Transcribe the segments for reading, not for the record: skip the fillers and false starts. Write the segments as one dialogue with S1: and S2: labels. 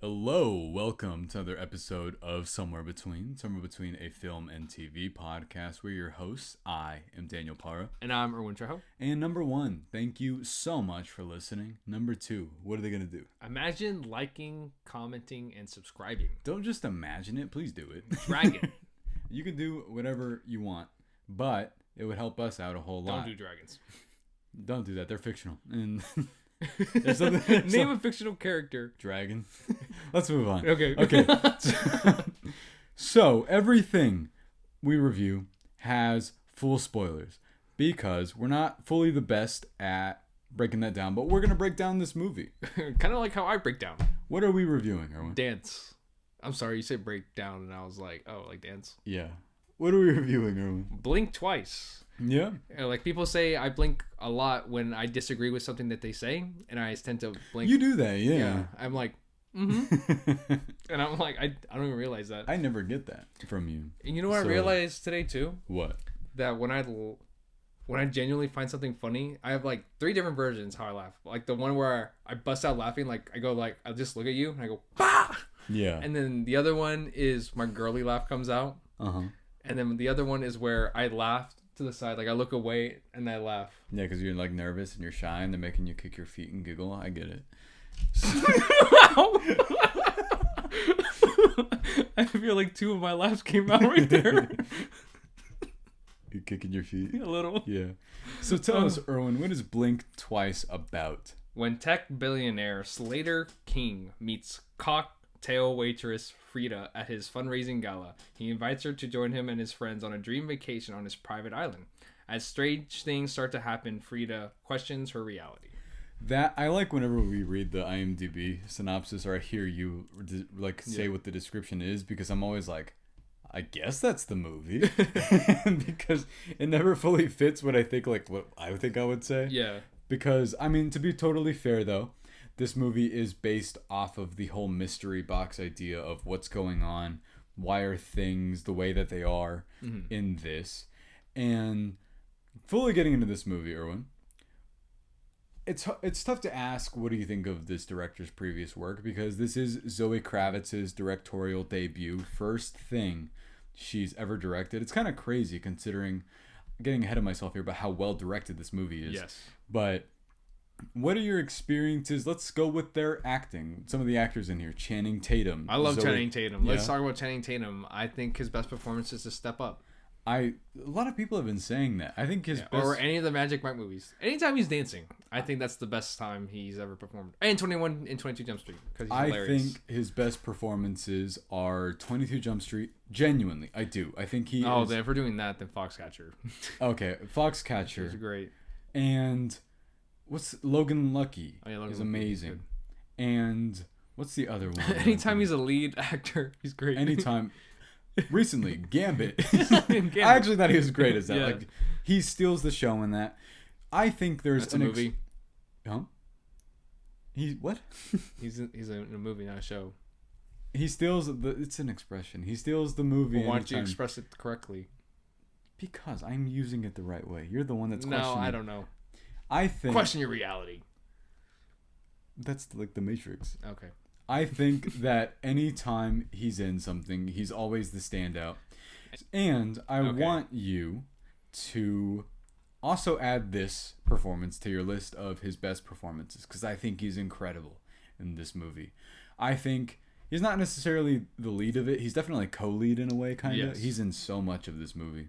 S1: Hello, welcome to another episode of Somewhere Between a film and TV podcast. We're your hosts. I am Daniel Parra.
S2: And I'm Erwin.
S1: And number one, thank you so much for listening. Number two, what are they going to do?
S2: Imagine liking, commenting, and subscribing.
S1: Don't just imagine it, please do it.
S2: Dragon.
S1: You can do whatever you want, but it would help us out a whole lot.
S2: Don't do dragons.
S1: Don't do that, they're fictional. And...
S2: Name a fictional character.
S1: Dragon. Let's move on.
S2: Okay.
S1: So everything we review has full spoilers because we're not fully the best at breaking that down, but we're going to break down this movie.
S2: Kind of like how I break down.
S1: What are we reviewing, Erwin?
S2: Dance. I'm sorry, you said break down, and I was like, oh, like dance?
S1: Yeah. What are we reviewing, Erwin?
S2: Blink twice.
S1: Yeah.
S2: Like people say I blink a lot when I disagree with something that they say, and I tend to blink.
S1: You do that, yeah.
S2: I'm like, mm-hmm. And I'm like, I don't even realize that.
S1: I never get that from you.
S2: And you know what I realized today too?
S1: What?
S2: That when I genuinely find something funny, I have like 3 different versions how I laugh. Like the one where I bust out laughing, like I go like, I'll just look at you and I go, bah!
S1: Yeah.
S2: And then the other one is my girly laugh comes out.
S1: Uh-huh.
S2: And then the other one is where I laugh to the side, like I look away and I laugh.
S1: Yeah, because you're like nervous and you're shy and they're making you kick your feet and giggle. I get it.
S2: I feel like 2 of my laughs came out right there.
S1: You're kicking your feet?
S2: A little.
S1: Yeah. So tell us, Erwin, what is Blink Twice about?
S2: When tech billionaire Slater King meets cocktail waitress Frida at his fundraising gala, he invites her to join him and his friends on a dream vacation on his private island. As strange things start to happen, Frida questions her reality.
S1: That I like whenever we read the IMDb synopsis or I hear you say what the description is, because I'm always like, I guess that's the movie. Because it never fully fits what I think I would say.
S2: Yeah.
S1: Because, I mean, to be totally fair though, this movie is based off of the whole mystery box idea of what's going on, why are things the way that they are in this. And fully getting into this movie, Erwin, it's tough to ask what do you think of this director's previous work, because this is Zoe Kravitz's directorial debut, first thing she's ever directed. It's kind of crazy considering, getting ahead of myself here, but how well directed this movie is.
S2: Yes.
S1: But what are your experiences? Let's go with their acting. Some of the actors in here. Channing Tatum.
S2: I love Channing Tatum. Let's
S1: Yeah.
S2: talk about Channing Tatum. I think his best performance is to Step Up.
S1: A lot of people have been saying that. I think his best...
S2: Or any of the Magic Mike movies. Anytime he's dancing, I think that's the best time he's ever performed. And 21 and 22 Jump Street, because he's hilarious.
S1: I think his best performances are 22 Jump Street. Genuinely, I do. I think he is...
S2: If we're doing that, then Foxcatcher.
S1: Okay, Foxcatcher.
S2: He's great.
S1: And what's Logan Lucky?
S2: Oh, yeah, Logan
S1: is
S2: Lucky
S1: amazing. And what's the other one?
S2: Anytime he's a lead actor, he's great.
S1: Anytime... Recently, Gambit.
S2: Gambit.
S1: I actually thought he was great as that.
S2: Yeah.
S1: Like, he steals the show in that. I think there's
S2: That's a movie.
S1: Huh? He what?
S2: He's in a movie, not a show.
S1: He steals the. It's an expression. He steals the movie.
S2: Well, why don't you
S1: anytime.
S2: express it correctly?
S1: Because I'm using it the right way. You're the one that's questioning.
S2: No, I don't know.
S1: I think
S2: Question your reality.
S1: That's like the Matrix.
S2: Okay.
S1: I think that anytime he's in something, he's always the standout. And I want you to also add this performance to your list of his best performances, because I think he's incredible in this movie. I think he's not necessarily the lead of it. He's definitely co-lead in a way, kind of.
S2: Yes.
S1: He's in so much of this movie.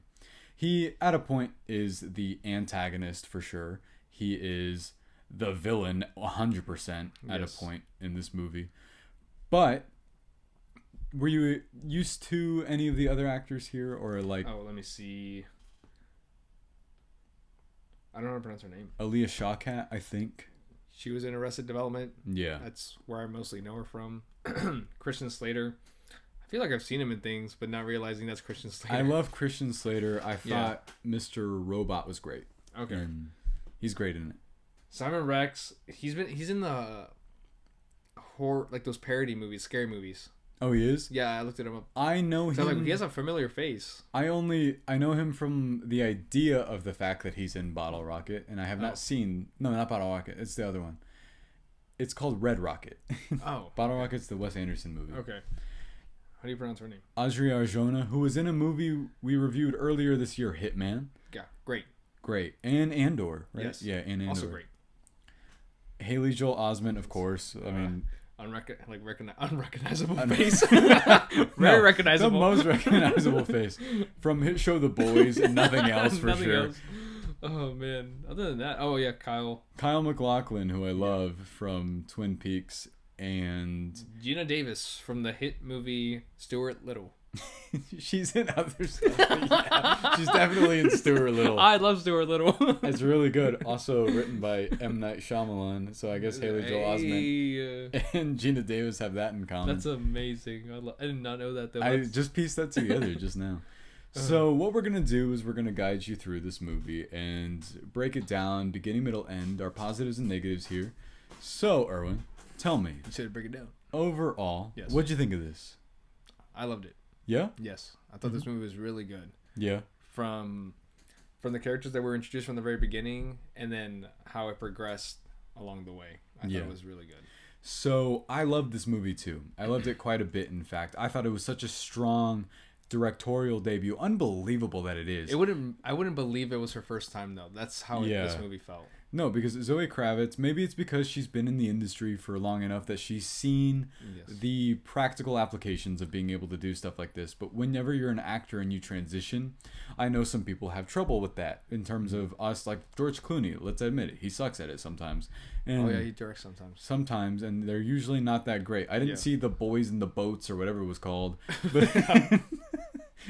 S1: He, at a point, is the antagonist for sure. He is the villain 100% at a point in this movie. But were you used to any of the other actors here, or like...
S2: Oh, let me see. I don't know how to pronounce her name.
S1: Aaliyah Shawkat, I think.
S2: She was in Arrested Development.
S1: Yeah.
S2: That's where I mostly know her from. Christian Slater. I feel like I've seen him in things, but not realizing that's Christian Slater.
S1: I love Christian Slater. I thought Mr. Robot was great.
S2: Okay.
S1: And he's great in it.
S2: Simon Rex, he's in the horror, like those parody movies, scary movies.
S1: Oh, he is?
S2: Yeah, I looked at him up.
S1: I know him.
S2: Like, he has a familiar face.
S1: I know him from the idea of the fact that he's in Bottle Rocket, and I have not seen... No, not Bottle Rocket. It's the other one. It's called Red Rocket.
S2: Oh.
S1: Bottle Rocket's the Wes Anderson movie.
S2: Okay. How do you pronounce her name?
S1: Adria Arjona, who was in a movie we reviewed earlier this year, Hitman.
S2: Yeah, great.
S1: Great. And Andor, right?
S2: Yes.
S1: Yeah, and Andor.
S2: Also great.
S1: Haley Joel Osment, of course. I mean...
S2: unrecognizable face. Very recognizable.
S1: The most recognizable face. From his show The Boys and nothing else, for
S2: Nothing
S1: sure.
S2: else. Oh, man. Other than that, oh, yeah, Kyle
S1: MacLachlan, who I love from Twin Peaks, and...
S2: Gina Davis from the hit movie Stuart Little.
S1: She's in other stuff. Yeah, she's definitely in Stuart Little.
S2: I love Stuart Little.
S1: It's really good. Also written by M. Night Shyamalan. So I guess Haley Joel Osment and Gina Davis have that in common.
S2: That's amazing. I did not know that.
S1: I just pieced that together just now. So what we're going to do is we're going to guide you through this movie and break it down, beginning, middle, end, our positives and negatives here. So, Erwin, tell me.
S2: You said break it down.
S1: Overall,
S2: yes.
S1: What'd you think of this?
S2: I loved it.
S1: Yeah?
S2: Yes. I thought this movie was really good.
S1: Yeah.
S2: From the characters that were introduced from the very beginning and then how it progressed along the way. I thought it was really good.
S1: So I loved this movie too. I loved it quite a bit, in fact. I thought it was such a strong directorial debut. Unbelievable that it is.
S2: I wouldn't believe it was her first time though. That's how this movie felt.
S1: No, because Zoe Kravitz, maybe it's because she's been in the industry for long enough that she's seen the practical applications of being able to do stuff like this. But whenever you're an actor and you transition, I know some people have trouble with that in terms of us, like George Clooney. Let's admit it. He sucks at it sometimes. And
S2: he directs sometimes.
S1: Sometimes, and they're usually not that great. I didn't see The Boys in the Boats or whatever it was called. But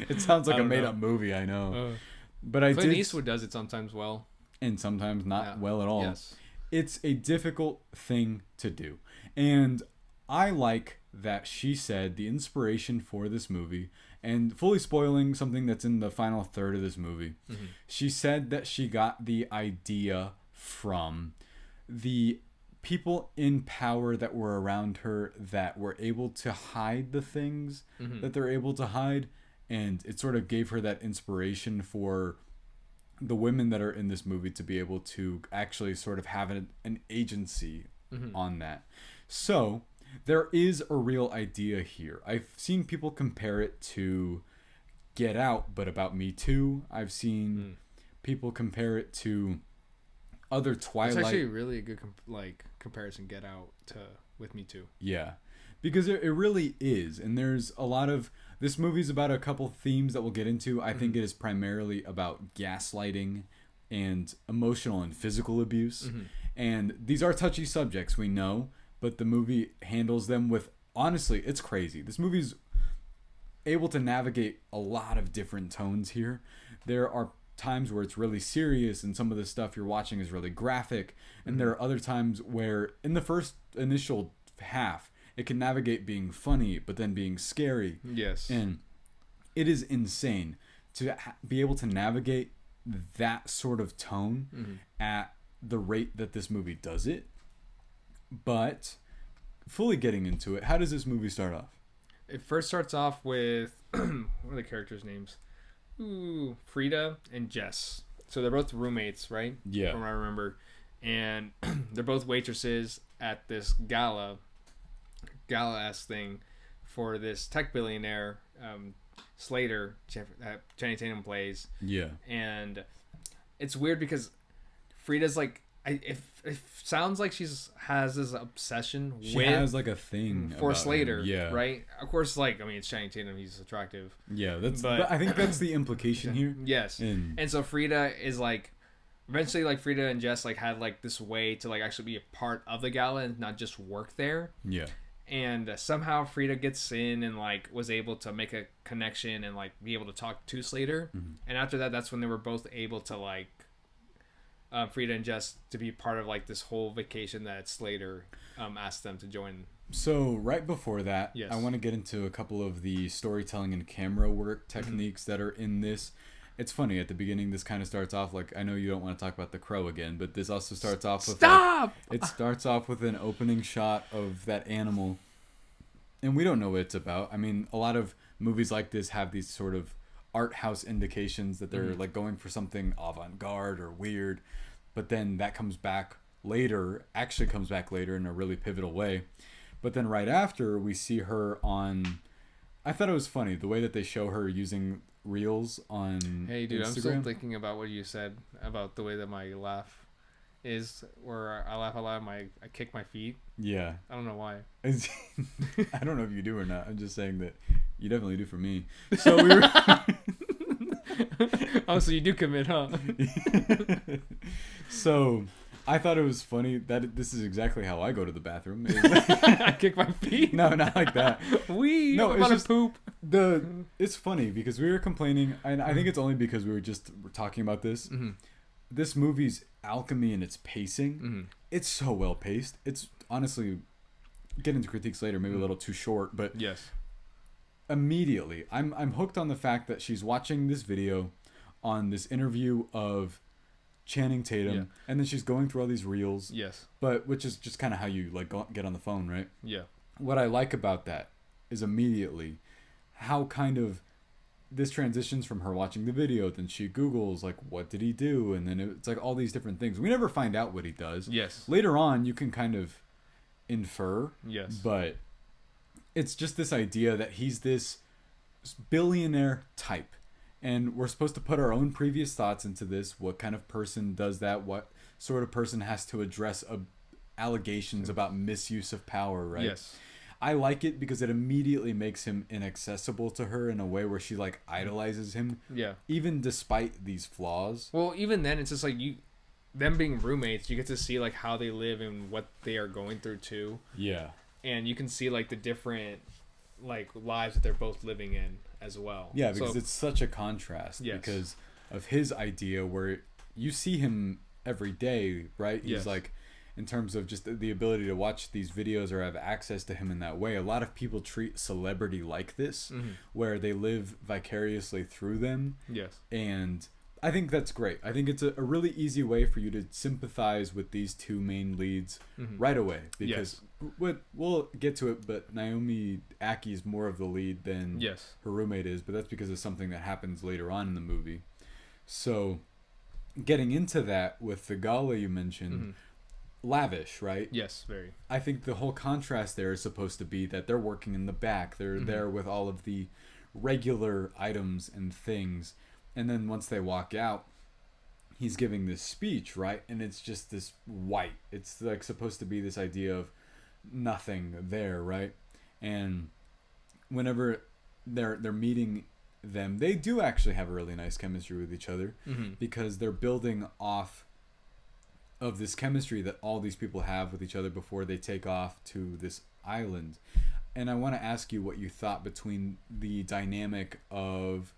S1: it sounds like a made-up movie, I know. But
S2: Clint Eastwood does it sometimes well.
S1: And sometimes not well at all.
S2: Yes.
S1: It's a difficult thing to do. And I like that she said the inspiration for this movie, and fully spoiling something that's in the final third of this movie, she said that she got the idea from the people in power that were around her that were able to hide the things that they're able to hide. And it sort of gave her that inspiration for the women that are in this movie to be able to actually sort of have an agency on that. So there is a real idea here. I've seen people compare it to Get Out, but about Me Too. I've seen people compare it to other Twilight.
S2: It's actually really a good comparison, Get Out with Me Too.
S1: Yeah, because it really is. And there's a lot of... This movie's about a couple themes that we'll get into. I think it is primarily about gaslighting and emotional and physical abuse. And these are touchy subjects, we know, but the movie handles them with... Honestly, it's crazy. This movie's able to navigate a lot of different tones here. There are times where it's really serious and some of the stuff you're watching is really graphic. And there are other times where in the first initial half, it can navigate being funny, but then being scary.
S2: Yes.
S1: And it is insane to be able to navigate that sort of tone at the rate that this movie does it. But fully getting into it, how does this movie start off?
S2: It first starts off with, what are the characters' names? Frida and Jess. So they're both roommates, right?
S1: Yeah.
S2: From what I remember. And they're both waitresses at this gala-esque thing for this tech billionaire, Slater, Channing Tatum plays.
S1: Yeah.
S2: And it's weird because Frida's like, it sounds like has this obsession with...
S1: has like a thing
S2: for
S1: about
S2: Slater,
S1: him. Yeah.
S2: right? Of course, it's Channing Tatum, he's attractive.
S1: Yeah, but I think that's the implication here.
S2: Yes. And so Frida is like... Eventually, Frida and Jess, had, this way to, actually be a part of the gala and not just work there.
S1: Yeah.
S2: And somehow Frida gets in and, was able to make a connection and, be able to talk to Slater. And after that, that's when they were both able to, Frida and Jess to be part of, this whole vacation that Slater asked them to join.
S1: So, right before that,
S2: yes.
S1: I want to get into a couple of the storytelling and camera work techniques that are in this. It's funny, at the beginning, this kind of starts off I know you don't want to talk about The Crow again, but this also starts off with...
S2: Stop!
S1: It starts off with an opening shot of that animal, and we don't know what it's about. I mean, a lot of movies like this have these sort of art house indications that they're, going for something avant-garde or weird, but then that comes back later, actually comes back later in a really pivotal way. But then right after, we see her on... I thought it was funny, the way that they show her using Reels on
S2: Hey, dude,
S1: Instagram.
S2: I'm still thinking about what you said about the way that my laugh is, where I laugh a lot, I kick my feet.
S1: Yeah.
S2: I don't know why.
S1: I don't know if you do or not. I'm just saying that you definitely do for me. So we were...
S2: Oh, so you do commit, huh?
S1: So I thought it was funny that this is exactly how I go to the bathroom.
S2: I kick my feet.
S1: No, not like that.
S2: No,
S1: it's just
S2: poop.
S1: It's funny because we were complaining, and I think it's only because we were talking about this.
S2: Mm-hmm.
S1: This movie's alchemy and its pacing.
S2: Mm-hmm.
S1: It's so well paced. It's honestly, get into critiques later, maybe a little too short, but
S2: yes.
S1: Immediately, I'm hooked on the fact that she's watching this video on this interview of Channing Tatum, and then she's going through all these reels.
S2: Yes.
S1: But which is just kind of how you get on the phone, right?
S2: Yeah.
S1: What I like about that is immediately how kind of this transitions from her watching the video, then she Googles like, what did he do? And then it's like all these different things. We never find out what he does.
S2: Yes.
S1: Later on, you can kind of infer.
S2: Yes.
S1: But it's just this idea that he's this billionaire type. And we're supposed to put our own previous thoughts into this. What kind of person does that? What sort of person has to address allegations about misuse of power, right?
S2: Yes.
S1: I like it because it immediately makes him inaccessible to her in a way where she like idolizes him.
S2: Yeah.
S1: Even despite these flaws.
S2: Well, even then, it's just like them being roommates, you get to see like how they live and what they are going through too.
S1: Yeah.
S2: And you can see like the different like lives that they're both living in as well.
S1: Yeah, because it's such a contrast.
S2: Yes.
S1: Because of his idea where you see him every day, right? He's
S2: yes.
S1: like, in terms of just the ability to watch these videos or have access to him in that way. A lot of people treat celebrity like this, where they live vicariously through them.
S2: Yes.
S1: And I think that's great. I think it's a really easy way for you to sympathize with these two main leads right away. Because we'll get to it, but Naomi Ackie is more of the lead than her roommate is. But that's because of something that happens later on in the movie. So getting into that with the gala you mentioned, lavish, right?
S2: Yes, very.
S1: I think the whole contrast there is supposed to be that they're working in the back. They're there with all of the regular items and things. And then once they walk out, he's giving this speech, right? And it's just this white. It's like supposed to be this idea of nothing there, right? And whenever they're meeting them, they do actually have a really nice chemistry with each other because they're building off of this chemistry that all these people have with each other before they take off to this island. And I want to ask you what you thought between the dynamic of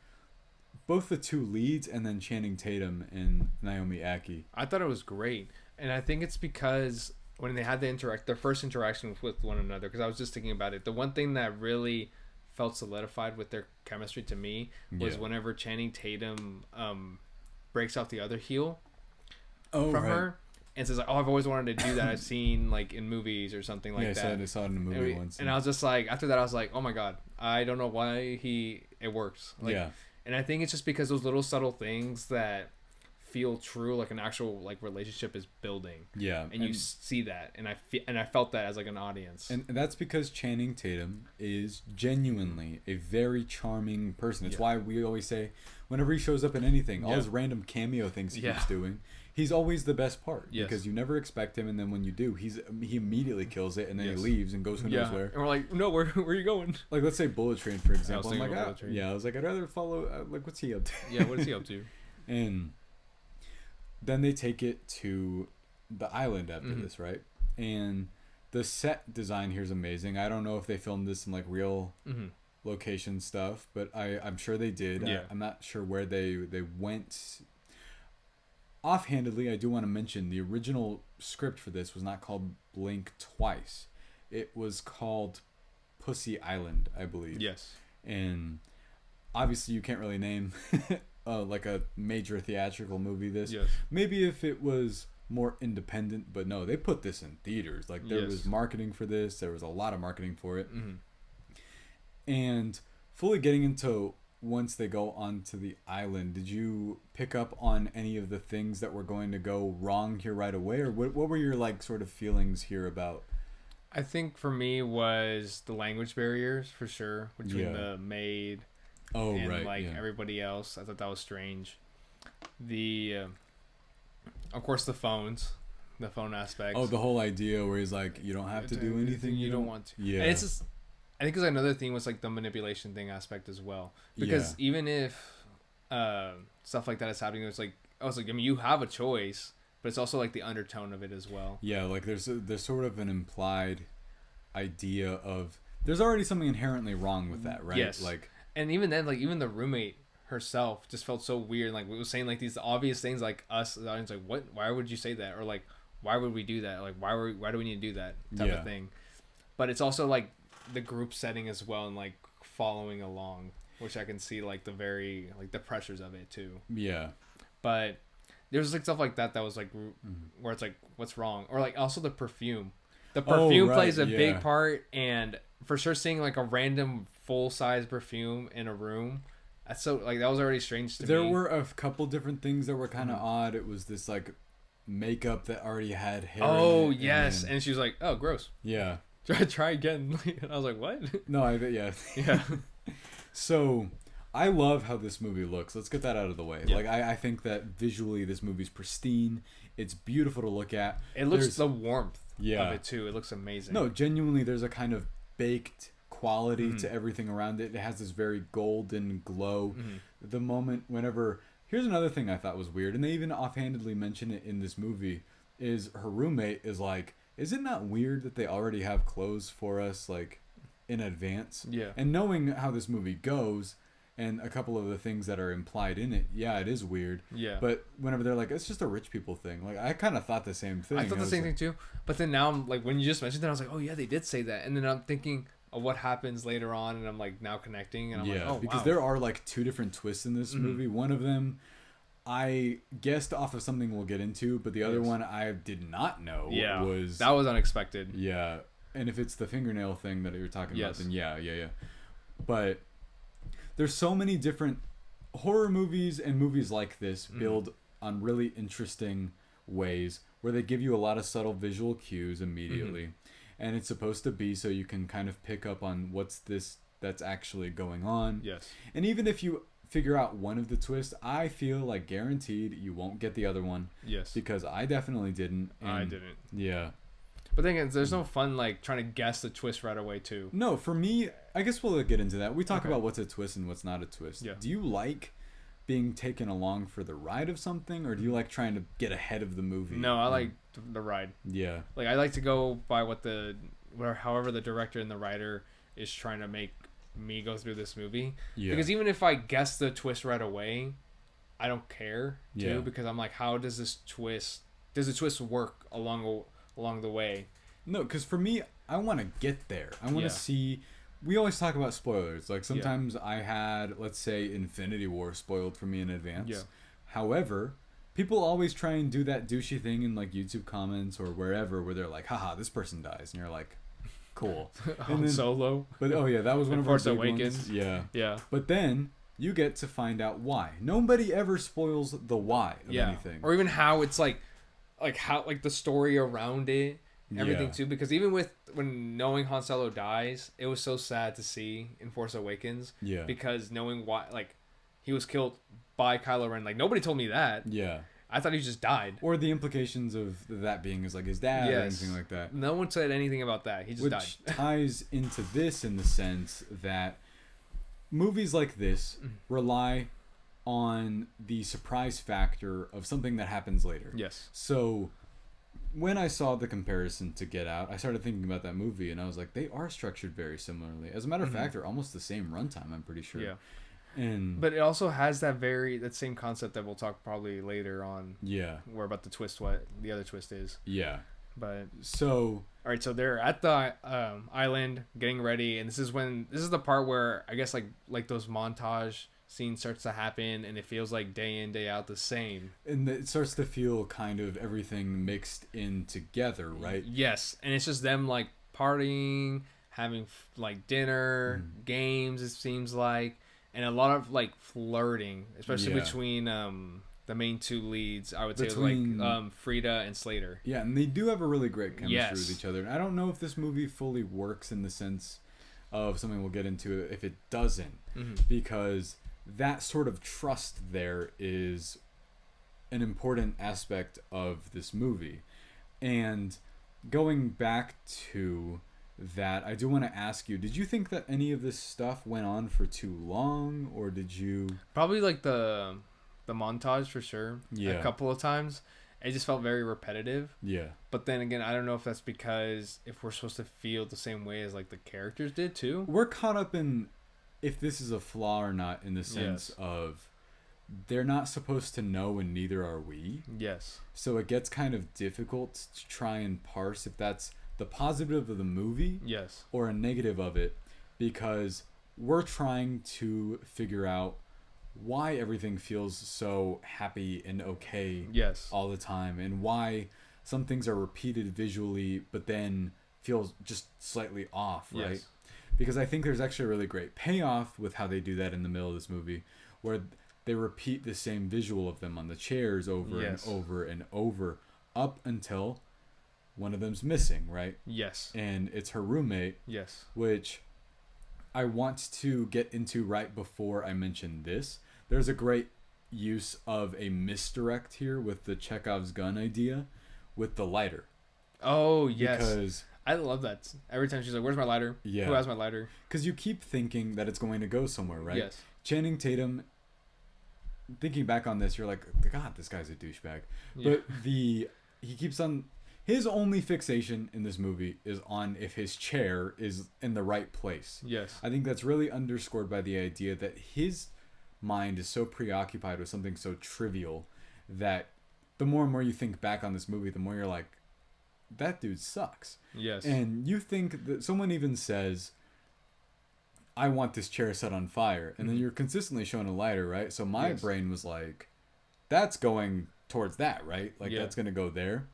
S1: both the two leads and then Channing Tatum and Naomi Ackie.
S2: I thought it was great. And I think it's because when they had their first interaction with one another, because I was just thinking about it, the one thing that really felt solidified with their chemistry to me was whenever Channing Tatum breaks off the other heel from her and says like, oh, I've always wanted to do that. I've seen like in movies or something like that.
S1: I saw it in a movie once.
S2: And I was just like, after that I was like, oh my god, I don't know why it works. Like, and I think it's just because those little subtle things that feel true, like an actual like relationship is building. Yeah, and you see that, and I felt that as like an audience.
S1: And that's because Channing Tatum is genuinely a very charming person. It's why we always say, whenever he shows up in anything, all his random cameo things he keeps doing, he's always the best part. Because you never expect him, and then when you do, he immediately kills it, and then he leaves and goes who knows where.
S2: And we're like, no, where are you going?
S1: Like, let's say Bullet Train, for example. I'm like, I was like, I'd rather follow. Like, what's he up to?
S2: Yeah, what is he up to?
S1: And then they take it to the island after this, right? And the set design here is amazing. I don't know if they filmed this in like real location stuff, but I'm sure they did.
S2: Yeah.
S1: I'm not sure where they went. Offhandedly, I do want to mention the original script for this was not called Blink Twice. It was called Pussy Island, I believe.
S2: Yes.
S1: And obviously you can't really name like a major theatrical movie this.
S2: Yes.
S1: Maybe if it was more independent, but no, they put this in theaters. Like there was marketing for this. There was a lot of marketing for it. And fully getting into once they go onto the island, did you pick up on any of the things that were going to go wrong here right away, or what were your like sort of feelings here about?
S2: I think for me was the language barriers for sure between the maid and everybody else. I thought that was strange. The of course the phone aspect.
S1: Oh, the whole idea where he's like, you don't have to do anything you don't
S2: want to.
S1: Yeah.
S2: And it's just, I think because another thing was like the manipulation thing aspect as well. Because even if stuff like that is happening, it's like, I was like, I mean, you have a choice, but it's also like the undertone of it as well.
S1: Yeah, like there's sort of an implied idea of there's already something inherently wrong with that, right?
S2: Yes.
S1: Like,
S2: and even then, like even the roommate herself just felt so weird. Like we was saying like these obvious things, like us, the audience, like what? Why would you say that? Or like, why would we do that? Like why do we need to do that type of thing? But it's also like the group setting as well, and like following along, which I can see like the very like the pressures of it too.
S1: Yeah.
S2: But there's like stuff like that was like where it's like what's wrong, or like also the perfume. The perfume plays a big part, and for sure seeing like a random full size perfume in a room, that's so like that was already strange to me.
S1: There were a couple different things that were kind of odd. It was this like makeup that already had hair.
S2: Oh
S1: in it,
S2: yes, and she was like, "Oh, gross."
S1: Yeah.
S2: Try again. And I was like, "What?"
S1: No, yeah. So, I love how this movie looks. Let's get that out of the way. Yeah. Like, I think that visually this movie's pristine. It's beautiful to look at.
S2: It looks the warmth of it too. It looks amazing.
S1: No, genuinely, there's a kind of baked quality to everything around it. It has this very golden glow. The moment whenever... Here's another thing I thought was weird, and they even offhandedly mention it in this movie, is her roommate is like, is it not weird that they already have clothes for us, like, in advance?
S2: Yeah.
S1: And knowing how this movie goes, and a couple of the things that are implied in it, yeah, it is weird. Yeah. But whenever they're like, it's just a rich people thing. Like, I kind of thought the same thing.
S2: I thought the same thing too. But then now, I'm like, when you just mentioned that, I was like, oh yeah, they did say that. And then I'm thinking of what happens later on, and I'm like now connecting, and I'm like, oh,
S1: because there are like two different twists in this movie. One of them I guessed off of something we'll get into, but the other one I did not know was...
S2: That was unexpected.
S1: Yeah. And if it's the fingernail thing that you're talking about, then yeah. But there's so many different horror movies and movies like this build on really interesting ways where they give you a lot of subtle visual cues immediately. And it's supposed to be so you can kind of pick up on what's this that's actually going on.
S2: Yes.
S1: And even if you figure out one of the twists, I feel like guaranteed you won't get the other one.
S2: Yes.
S1: Because I definitely didn't.
S2: I didn't.
S1: Yeah.
S2: But then there's no fun like trying to guess the twist right away too.
S1: No, for me, I guess we'll get into that. We talk about what's a twist and what's not a twist.
S2: Yeah.
S1: Do you like being taken along for the ride of something, or do you like trying to get ahead of the movie?
S2: No, I like the ride.
S1: Yeah.
S2: Like I like to go by however the director and the writer is trying to make me go through this movie. Yeah. Because even if I guess the twist right away, I don't care too, because I'm like, how does the twist work along the way?
S1: No, because for me, I want to get there. I want to see. We always talk about spoilers. Like sometimes I had, let's say, Infinity War spoiled for me in advance. Yeah. However, people always try and do that douchey thing in like YouTube comments or wherever, where they're like, haha, this person dies, and you're like, cool.
S2: And then, Solo.
S1: But that was one of our big
S2: Awakens.
S1: ones. Yeah.
S2: Yeah.
S1: But then you get to find out why. Nobody ever spoils the why of anything.
S2: Or even how it's like how the story around it, everything too. Because even when knowing Han Solo dies, it was so sad to see in Force Awakens. Yeah. Because knowing why, like, he was killed by Kylo Ren. Like, nobody told me that. Yeah. I thought he just died.
S1: Or the implications of that being like his dad or anything like that.
S2: No one said anything about that. He just died.
S1: Which ties into this in the sense that movies like this rely on the surprise factor of something that happens later.
S2: Yes.
S1: So when I saw the comparison to Get Out, I started thinking about that movie, and I was like, they are structured very similarly. As a matter of fact, they're almost the same runtime, I'm pretty sure. Yeah.
S2: But it also has that same concept that we'll talk probably later on.
S1: Yeah.
S2: Where about the twist, what the other twist is.
S1: Yeah.
S2: But
S1: so
S2: all right, so they're at the island getting ready, and this is the part where I guess like those montage scenes starts to happen, and it feels like day in day out the same.
S1: And it starts to feel kind of everything mixed in together, right?
S2: Yes, and it's just them like partying, having like dinner, games. It seems like. and a lot of like flirting, especially
S1: Yeah.
S2: between the main two leads. I would say
S1: Between-
S2: like Frida and Slater.
S1: Yeah, and they do have a really great chemistry
S2: Yes.
S1: with each other. And I don't know if this movie fully works in the sense of something we'll get into if it doesn't, because that sort of trust there is an important aspect of this movie. And going back to that, I do want to ask you, did you think that any of this stuff went on for too long, or did you...
S2: Probably like the montage for sure.
S1: Yeah.
S2: A couple of times. It just felt very repetitive.
S1: Yeah.
S2: But then again, I don't know if that's because if we're supposed to feel the same way as like the characters did too.
S1: We're caught up in if this is a flaw or not, in the sense of they're not supposed to know and neither are we.
S2: Yes.
S1: So it gets kind of difficult to try and parse if that's the positive of the movie
S2: Yes.
S1: or a negative of it, because we're trying to figure out why everything feels so happy and okay
S2: Yes.
S1: all the time, and why some things are repeated visually but then feels just slightly off, right?
S2: Yes.
S1: Because I think there's actually a really great payoff with how they do that in the middle of this movie, where they repeat the same visual of them on the chairs over
S2: Yes.
S1: and over and over up until one of them's missing, right?
S2: Yes.
S1: And it's her roommate,
S2: Yes.
S1: which I want to get into right before I mention this. There's a great use of a misdirect here with the Chekhov's gun idea with the lighter.
S2: Oh, yes.
S1: Because
S2: I love that. Every time she's like, "Where's my lighter?
S1: Yeah.
S2: Who has my lighter?"
S1: you keep thinking that it's going to go somewhere, right?
S2: Yes.
S1: Channing Tatum, thinking back on this, you're like, God, this guy's a douchebag.
S2: Yeah.
S1: But he keeps on... His only fixation in this movie is on if his chair is in the right place.
S2: Yes.
S1: I think that's really underscored by the idea that his mind is so preoccupied with something so trivial that the more and more you think back on this movie, the more you're like, that dude sucks.
S2: Yes.
S1: And you think that someone even says, I want this chair set on fire. And then you're consistently shown a lighter, right? So my
S2: Yes.
S1: brain was like, that's going towards that, right? Like,
S2: Yeah.
S1: that's going to go there.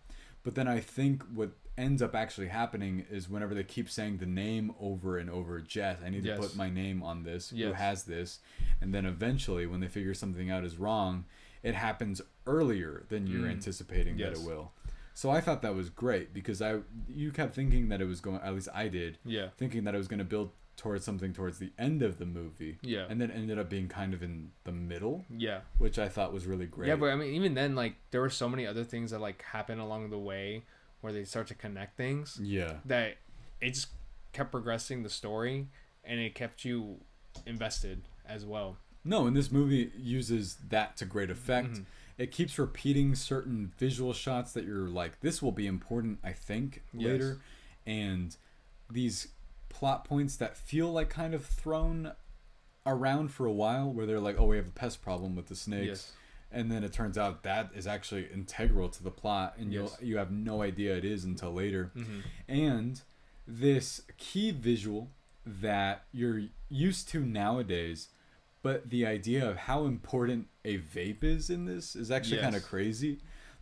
S1: But then I think what ends up actually happening is whenever they keep saying the name over and over, Jess, I need to
S2: Yes.
S1: put my name on this. Who
S2: Yes.
S1: has this? And then eventually, when they figure something out is wrong, it happens earlier than you're anticipating that
S2: Yes.
S1: it will. So I thought that was great because you kept thinking that it was going, at least I did,
S2: Yeah.
S1: thinking that it was going to build towards something towards the end of the movie.
S2: Yeah.
S1: And then ended up being kind of in the middle,
S2: Yeah.
S1: which I thought was really great.
S2: Yeah, but I mean, even then, like, there were so many other things that like happen along the way where they start to connect things
S1: Yeah.
S2: that it just kept progressing the story and it kept you invested as well.
S1: No, and this movie uses that to great effect. It keeps repeating certain visual shots that you're like, this will be important, I think,
S2: Yes.
S1: later. And these plot points that feel like kind of thrown around for a while, where they're like, oh, we have a pest problem with the snakes.
S2: Yes.
S1: And then it turns out that is actually integral to the plot, and
S2: Yes.
S1: you have no idea it is until later.
S2: Mm-hmm.
S1: And this key visual that you're used to nowadays, but the idea of how important a vape is in this is actually
S2: Yes.
S1: kind of crazy,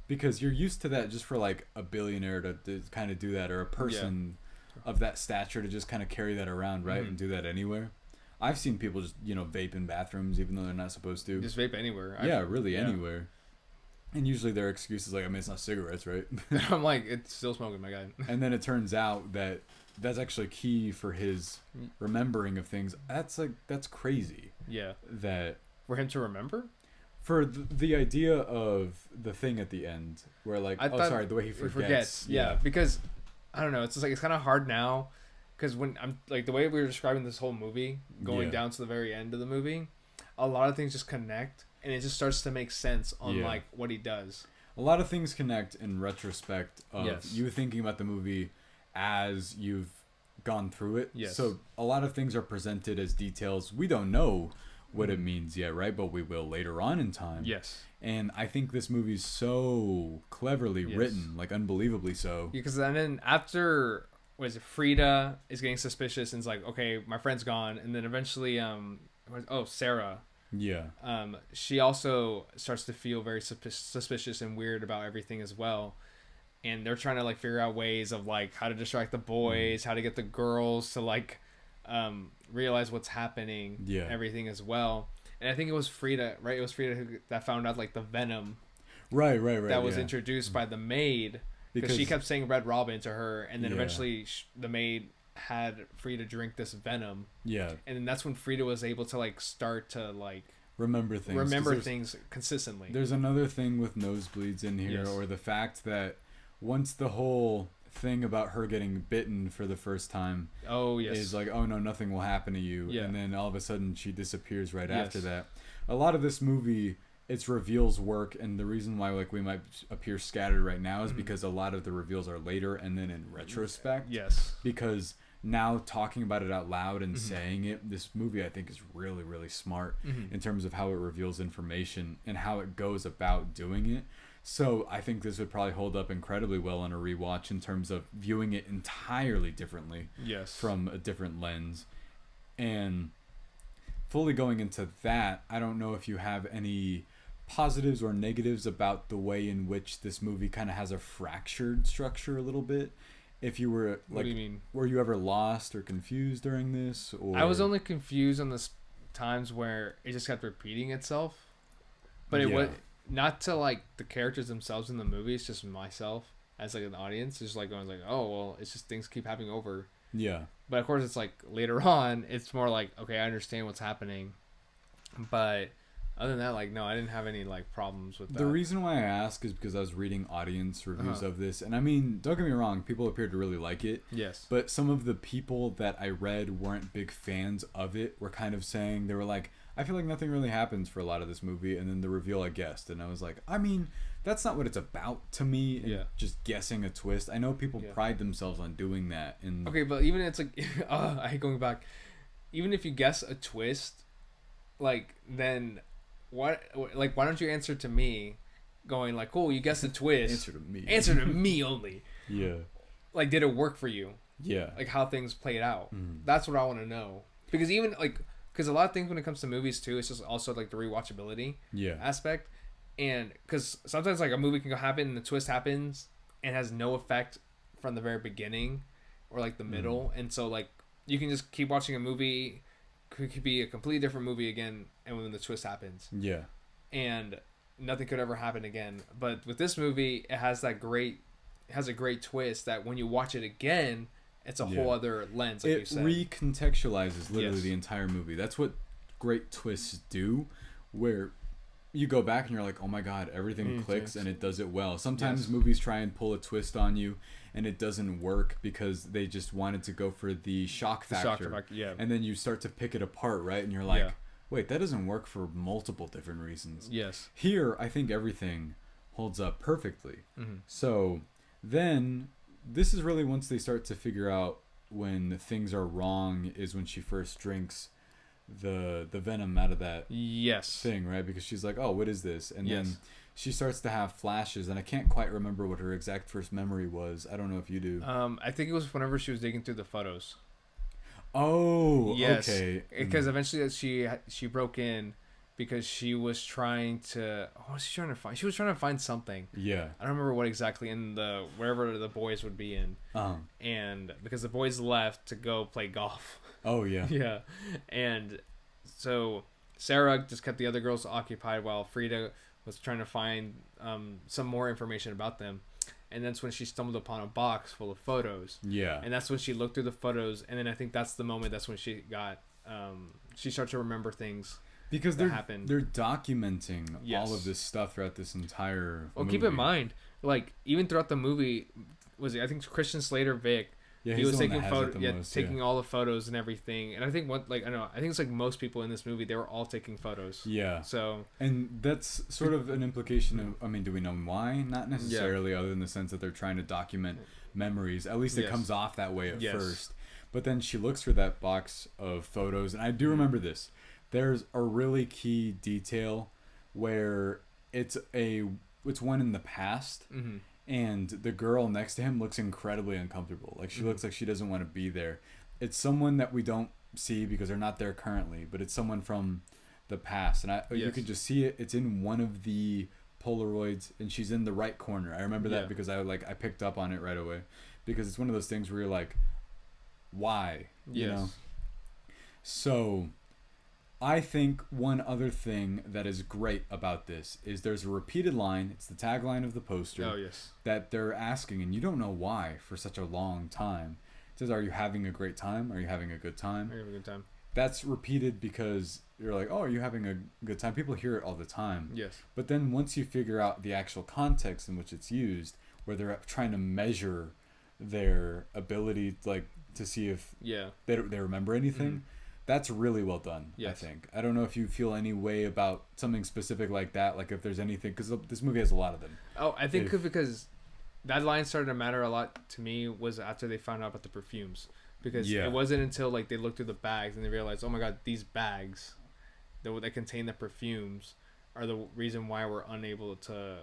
S1: because you're used to that just for like a billionaire to kind of do that, or a person of that stature to just kind of carry that around, right? And do that anywhere. I've seen people just, vape in bathrooms even though they're not supposed to.
S2: Just vape anywhere.
S1: Really anywhere. And usually their excuse is like, I mean, it's not cigarettes, right?
S2: I'm like, it's still smoking, my guy.
S1: And then it turns out that that's actually key for his remembering of things. That's crazy.
S2: Yeah.
S1: That
S2: For him to remember?
S1: for the idea of the thing at the end where like, the way he forgets.
S2: Yeah. Because, I don't know, it's just like, it's kind of hard now. Because when I'm like, the way we were describing this whole movie, going down to the very end of the movie, a lot of things just connect. And it just starts to make sense on like what he does.
S1: A lot of things connect in retrospect of
S2: Yes.
S1: you thinking about the movie as you've gone through it.
S2: Yes.
S1: So a lot of things are presented as details. We don't know what it means yet, right? But we will later on in time.
S2: Yes.
S1: And I think this movie's so cleverly written, like unbelievably so.
S2: Because then after, Frida is getting suspicious and it's like, okay, my friend's gone. And then eventually, Sarah.
S1: Yeah.
S2: She also starts to feel very suspicious and weird about everything as well. And they're trying to like figure out ways of like how to distract the boys, how to get the girls to like realize what's happening,
S1: Yeah.
S2: everything as well. And I think it was Frida, right? It was Frida that found out like the venom
S1: Right.
S2: that was introduced by the maid, because she kept saying Red Robin to her, and then eventually the maid had Frida drink this venom.
S1: Yeah.
S2: And then that's when Frida was able to like start to like
S1: remember things
S2: consistently.
S1: There's another thing with nosebleeds in here, or the fact that once the whole thing about her getting bitten for the first time is like, oh no, nothing will happen to you, and then all of a sudden she disappears right after that. A lot of this movie, its reveals work, and the reason why like we might appear scattered right now is because a lot of the reveals are later and then in retrospect. Because now talking about it out loud and saying it, this movie I think is really, really smart in terms of how it reveals information and how it goes about doing it. So I think this would probably hold up incredibly well on a rewatch in terms of viewing it entirely differently from a different lens. And fully going into that, I don't know if you have any positives or negatives about the way in which this movie kind of has a fractured structure a little bit. If you were like,
S2: what do you mean?
S1: Were you ever lost or confused during this? Or
S2: I was only confused on the times where it just kept repeating itself, but it was not to like the characters themselves in the movie. It's just myself as like an audience, just like going like, oh well, it's just things keep happening over.
S1: Yeah.
S2: But of course, it's like later on, it's more like, okay, I understand what's happening, but other than that, like, no, I didn't have any like problems with that.
S1: The reason why I ask is because I was reading audience reviews of this, and I mean, don't get me wrong, people appeared to really like it.
S2: Yes.
S1: But some of the people that I read weren't big fans of it. Were kind of saying, they were like, I feel like nothing really happens for a lot of this movie, and then the reveal I guessed, and I was like, I mean, that's not what it's about to me. And just guessing a twist. I know people pride themselves on doing that. And
S2: okay, but even it's like, I hate going back. Even if you guess a twist, like then. What, like, why don't you answer to me going like, cool, you guessed the twist. Answer to me only.
S1: Yeah.
S2: Like, did it work for you?
S1: Yeah.
S2: Like, how things played out. That's what I want to know. Because even, like, because a lot of things when it comes to movies, too, it's just also, like, the rewatchability aspect. And, because sometimes, like, a movie can go happen and the twist happens and has no effect from the very beginning or, like, the middle. And so, like, you can just keep watching a movie. Could be a completely different movie again, and when the twist happens, and nothing could ever happen again. But with this movie, it has a great twist that when you watch it again, it's a whole other lens. Like
S1: it recontextualizes literally the entire movie. That's what great twists do, where you go back and you're like, oh my god, everything clicks and it does it well. Sometimes movies try and pull a twist on you and it doesn't work because they just wanted to go for the shock factor. And then you start to pick it apart, right? And you're like, wait, that doesn't work for multiple different reasons. Here, I think everything holds up perfectly. So then this is really once they start to figure out when things are wrong is when she first drinks the venom out of that thing, right? Because she's like, oh, what is this? And then she starts to have flashes, and I can't quite remember what her exact first memory was. I don't know if you do.
S2: I think it was whenever she was digging through the photos.
S1: Oh, okay.
S2: Because eventually she broke in because she was trying to. What was she trying to find? She was trying to find something.
S1: Yeah.
S2: I don't remember what exactly in the wherever the boys would be in. And because the boys left to go play golf.
S1: Oh yeah.
S2: Yeah, and so Sarah just kept the other girls occupied while Frida was trying to find some more information about them. And that's when she stumbled upon a box full of photos. Yeah. And that's when she looked through the photos, and then I think that's the moment. That's when she got she started to remember things. Because they're
S1: documenting all of this stuff throughout this entire movie.
S2: Well, keep in mind, like even throughout the movie, I think Christian Slater Vic. Yeah, he was taking photos. Taking all the photos and everything. And I think I think it's like most people in this movie, they were all taking photos. Yeah. So. And
S1: that's sort of an implication of. I mean, do we know why? Not necessarily, other than the sense that they're trying to document memories. At least it comes off that way at first. But then she looks for that box of photos, and I do remember this. There's a really key detail where it's one in the past. Mm-hmm. And the girl next to him looks incredibly uncomfortable. Like, she looks like she doesn't want to be there. It's someone that we don't see because they're not there currently, but it's someone from the past. And you can just see it. It's in one of the Polaroids, and she's in the right corner. I remember that because I picked up on it right away. Because it's one of those things where you're like, why? You know? So I think one other thing that is great about this is there's a repeated line. It's the tagline of the poster.
S2: Oh, yes.
S1: That they're asking, and you don't know why for such a long time. It says, "Are you having a great time? Are you having a good time?"
S2: Are you having a good time?
S1: That's repeated because you're like, "Oh, are you having a good time?" People hear it all the time.
S2: Yes.
S1: But then once you figure out the actual context in which it's used, where they're trying to measure their ability, like to see if they remember anything, that's really well done. Yes. I think. I don't know if you feel any way about something specific like that, like if there's anything, because this movie has a lot of them.
S2: Oh, I think because that line started to matter a lot to me was after they found out about the perfumes, because it wasn't until like they looked through the bags and they realized, oh my god, these bags that contain the perfumes are the reason why we're unable to,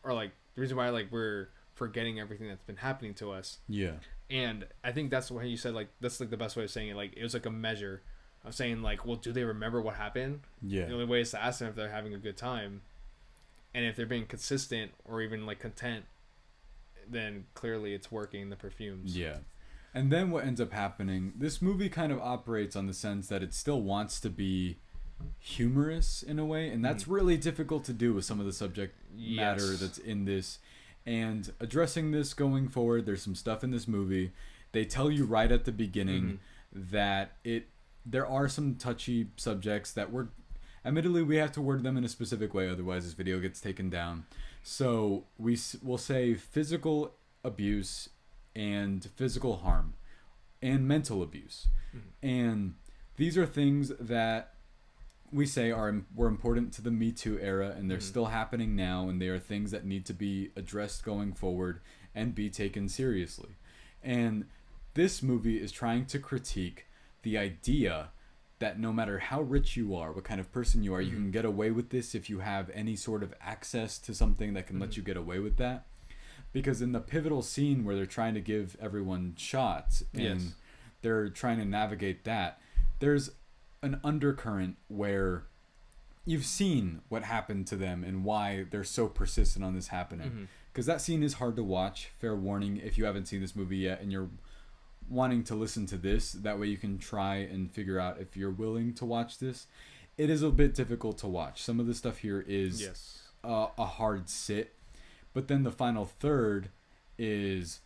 S2: or like the reason why like we're forgetting everything that's been happening to us. Yeah. And I think that's why you said like that's like the best way of saying it. Like it was like a measure of saying like, well, do they remember what happened? Yeah. The only way is to ask them if they're having a good time, and if they're being consistent or even like content, then clearly it's working. The perfumes.
S1: Yeah. And then what ends up happening? This movie kind of operates on the sense that it still wants to be humorous in a way, and that's really difficult to do with some of the subject matter that's in this. And addressing this going forward, there's some stuff in this movie. They tell you right at the beginning that there are some touchy subjects that admittedly we have to word them in a specific way, otherwise this video gets taken down. So we'll say physical abuse and physical harm and mental abuse. And these are things that we say were important to the Me Too era, and they're still happening now, and they are things that need to be addressed going forward and be taken seriously. And this movie is trying to critique the idea that no matter how rich you are, what kind of person you are, you can get away with this if you have any sort of access to something that can let you get away with that. Because in the pivotal scene where they're trying to give everyone shots and they're trying to navigate that, there's an undercurrent where you've seen what happened to them and why they're so persistent on this happening. Because that scene is hard to watch. Fair warning if you haven't seen this movie yet and you're wanting to listen to this, that way you can try and figure out if you're willing to watch this. It is a bit difficult to watch. Some of the stuff here is a hard sit, but then the final third is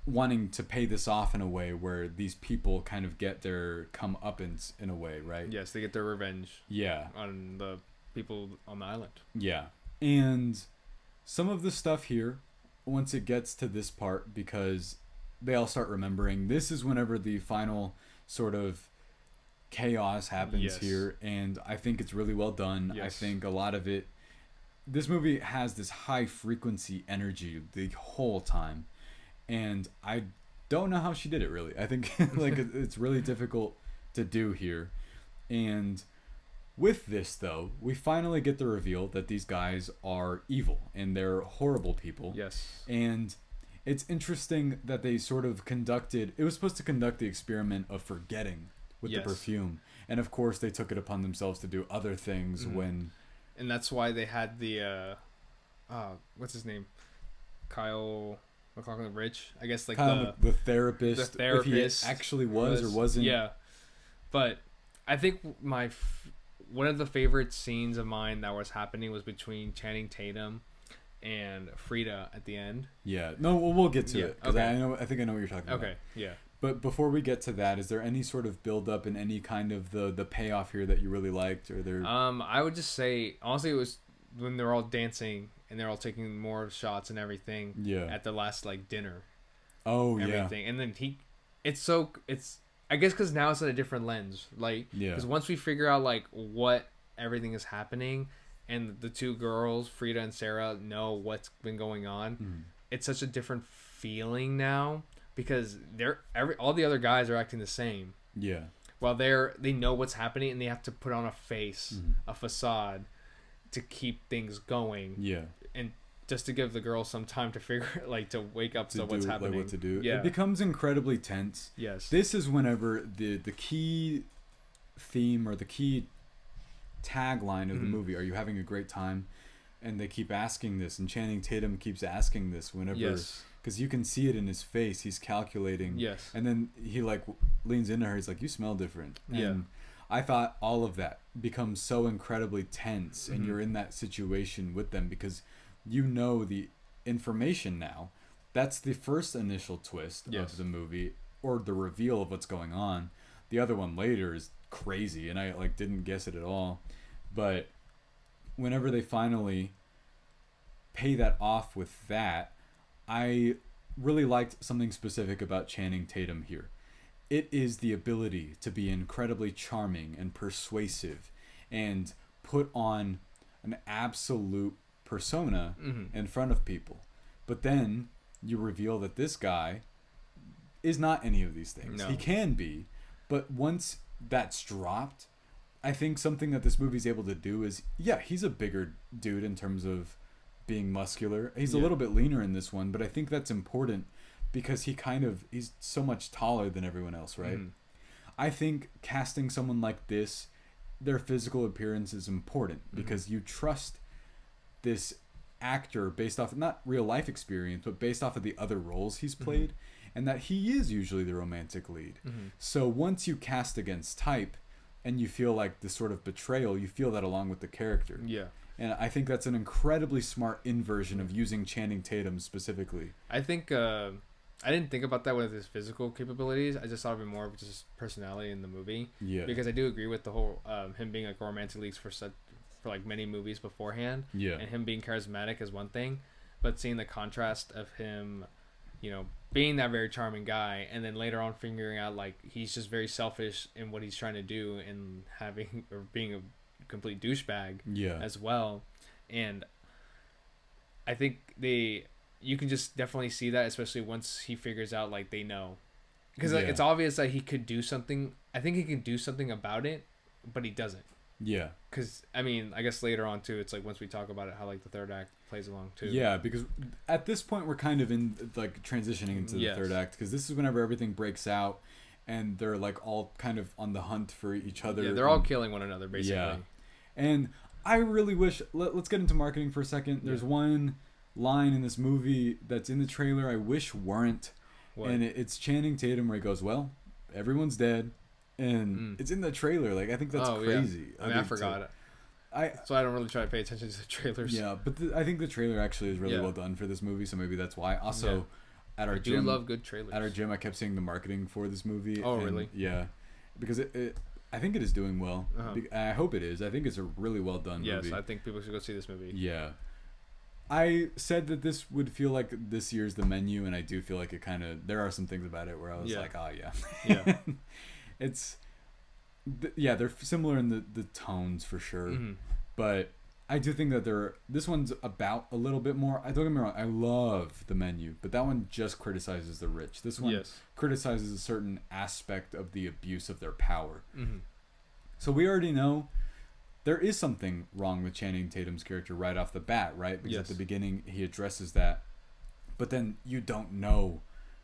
S1: wanting to pay this off in a way where these people kind of get their comeuppance in a way, right?
S2: Yes, they get their revenge on the people on the island.
S1: Yeah. And some of the stuff here, once it gets to this part, because they all start remembering, this is whenever the final sort of chaos happens here, and I think it's really well done. I think a lot of it, this movie has this high frequency energy the whole time, and I don't know how she did it really. I think like it's really difficult to do here. And with this though, we finally get the reveal that these guys are evil and they're horrible people. And it's interesting that they sort of it was supposed to conduct the experiment of forgetting with the perfume. And of course they took it upon themselves to do other things when...
S2: And that's why they had the, what's his name? Kyle MacLachlan Rich, I guess, like
S1: the therapist. The therapist. If he actually was or wasn't.
S2: Yeah. But I think one of the favorite scenes of mine that was happening was between Channing Tatum and Frida at the end.
S1: Yeah. No, we'll get to it. Because I think I know what you're talking about.
S2: Okay, yeah.
S1: But before we get to that, is there any sort of build up and any kind of the payoff here that you really liked, or there?
S2: I would just say honestly, it was when they're all dancing and they're all taking more shots and everything. Yeah. At the last like dinner.
S1: Oh
S2: everything. And then it's I guess because now it's in a different lens, like because once we figure out like what everything is happening, and the two girls, Frida and Sarah, know what's been going on, it's such a different feeling now. Because all the other guys are acting the same. Yeah. While they know what's happening and they have to put on a face, a facade, to keep things going. Yeah. And just to give the girls some time to to wake up to what's happening.
S1: Like what to do. Yeah. It becomes incredibly tense.
S2: Yes.
S1: This is whenever the key theme or the key tagline of the movie, "Are you having a great time?" And they keep asking this, and Channing Tatum keeps asking this whenever. Yes. because you can see it in his face. He's calculating.
S2: Yes.
S1: And then he like leans into her. He's like, "You smell different." And
S2: Yeah.
S1: I thought all of that becomes so incredibly tense, and you're in that situation with them because you know the information now. That's the first initial twist of the movie, or the reveal of what's going on. The other one later is crazy, and I like didn't guess it at all. But whenever they finally pay that off with that, I really liked something specific about Channing Tatum here. It is the ability to be incredibly charming and persuasive and put on an absolute persona in front of people. But then you reveal that this guy is not any of these things.
S2: No.
S1: He can be, but once that's dropped, I think something that this movie's able to do is, he's a bigger dude in terms of being muscular. He's a little bit leaner in this one, but I think that's important because he's so much taller than everyone else, right? I think casting someone like this, their physical appearance is important because you trust this actor based off not real life experience, but based off of the other roles he's played, and that he is usually the romantic lead. So once you cast against type and you feel like this sort of betrayal, you feel that along with the character.
S2: Yeah.
S1: And I think that's an incredibly smart inversion of using Channing Tatum specifically.
S2: I think I didn't think about that with his physical capabilities. I just thought of it more of just personality in the movie.
S1: Yeah.
S2: Because I do agree with the whole him being like a romantic lead for like many movies beforehand.
S1: Yeah.
S2: And him being charismatic is one thing, but seeing the contrast of him, being that very charming guy, and then later on figuring out like he's just very selfish in what he's trying to do and being a complete douchebag as well. And I think you can just definitely see that, especially once he figures out like they know, because like, it's obvious that he could do something. I think he can do something about it, but he doesn't.
S1: Yeah.
S2: Because I mean, I guess later on too, it's like once we talk about it, how like the third act plays along too.
S1: Yeah, because at this point we're kind of in like transitioning into the third act, because this is whenever everything breaks out and they're like all kind of on the hunt for each other.
S2: Yeah, they're all killing one another basically. Yeah.
S1: And I really wish, let's get into marketing for a second. There's one line in this movie that's in the trailer I wish weren't. What? And it's Channing Tatum where he goes, "Well, everyone's dead." And it's in the trailer. Like, I think that's crazy.
S2: Yeah. I forgot it. So I don't really try to pay attention to the trailers.
S1: Yeah, but I think the trailer actually is really well done for this movie, so maybe that's why. Also, at our gym,
S2: do love good trailers.
S1: At our gym, I kept seeing the marketing for this movie.
S2: Oh, really?
S1: Yeah, because I think it is doing well. I hope it is. I think it's a really well done movie.
S2: Yes, I think people should go see this movie.
S1: Yeah. I said that this would feel like this year's The Menu, and I do feel like it kind of... There are some things about it where I was like, oh, yeah.
S2: Yeah.
S1: They're similar in the tones for sure. But I do think that this one's about a little bit more... Don't get me wrong, I love The Menu, but that one just criticizes the rich. This one criticizes a certain aspect of the abuse of their power. So we already know there is something wrong with Channing Tatum's character right off the bat, right? Because at the beginning he addresses that, but then you don't know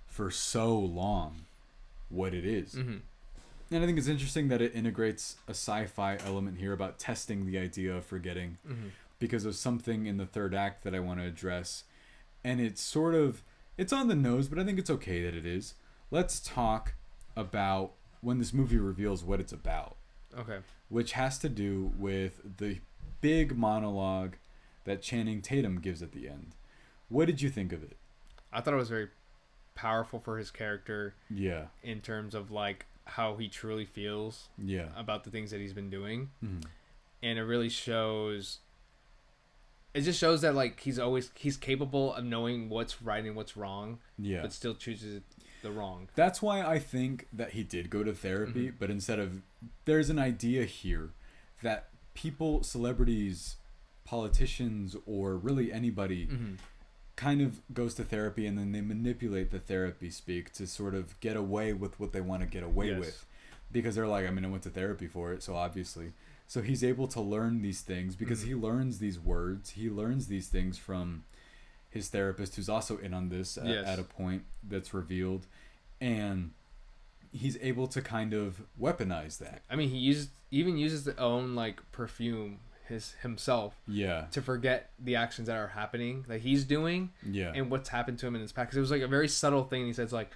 S1: for so long what it is. And I think it's interesting that it integrates a sci-fi element here about testing the idea of forgetting, because of something in the third act that I want to address. And it's on the nose, but I think it's okay that it is. Let's talk about when this movie reveals what it's about.
S2: Okay.
S1: Which has to do with the big monologue that Channing Tatum gives at the end. What did you think of it?
S2: I thought it was very powerful for his character.
S1: Yeah.
S2: In terms of like how he truly feels.
S1: Yeah.
S2: About the things that he's been doing. And it really shows. It just shows that like he's capable of knowing what's right and what's wrong. Yeah. But still chooses the wrong.
S1: That's why I think that he did go to therapy, but there's an idea here that people, celebrities, politicians, or really anybody kind of goes to therapy, and then they manipulate the therapy speak to sort of get away with what they want to get away with, because they're like, I went to therapy for it, so obviously. So he's able to learn these things because he learns these words, he learns these things from his therapist, who's also in on this at a point that's revealed, and he's able to kind of weaponize that.
S2: I mean, he even uses the own like perfume himself to forget the actions that are happening that he's doing and what's happened to him in his past. Because it was like a very subtle thing. He says like,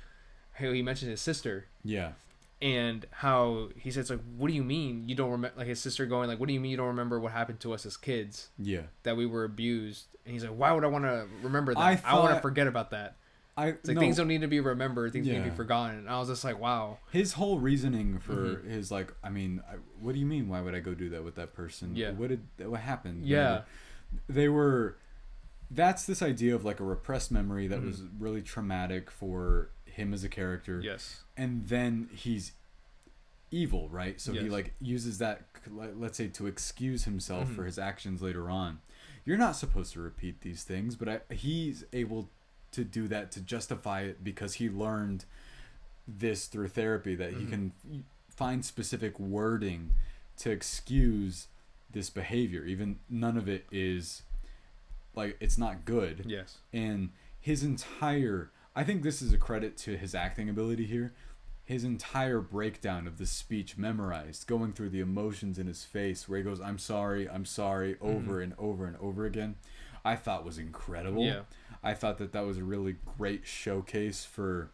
S2: hey, he mentioned his sister. Yeah. And how he says like, what do you mean you don't remember? Like his sister going like, what do you mean you don't remember what happened to us as kids? Yeah. That we were abused. And he's like, why would I want to remember that? I want to forget about that. It's like things don't need to be remembered. Things need to be forgotten. And I was just like, wow.
S1: His whole reasoning for his like, I mean, what do you mean? Why would I go do that with that person? Yeah. What happened? Yeah. That's this idea of like a repressed memory that was really traumatic for him as a character. Yes. And then he's evil, right? So he like uses that, let's say, to excuse himself for his actions later on. You're not supposed to repeat these things, but he's able to do that to justify it because he learned this through therapy, that he can find specific wording to excuse this behavior. Even none of it is like, it's not good. Yes. And his entire, I think this is a credit to his acting ability here. His entire breakdown of the speech memorized, going through the emotions in his face where he goes, I'm sorry, over and over and over again, I thought was incredible. Yeah. I thought that was a really great showcase for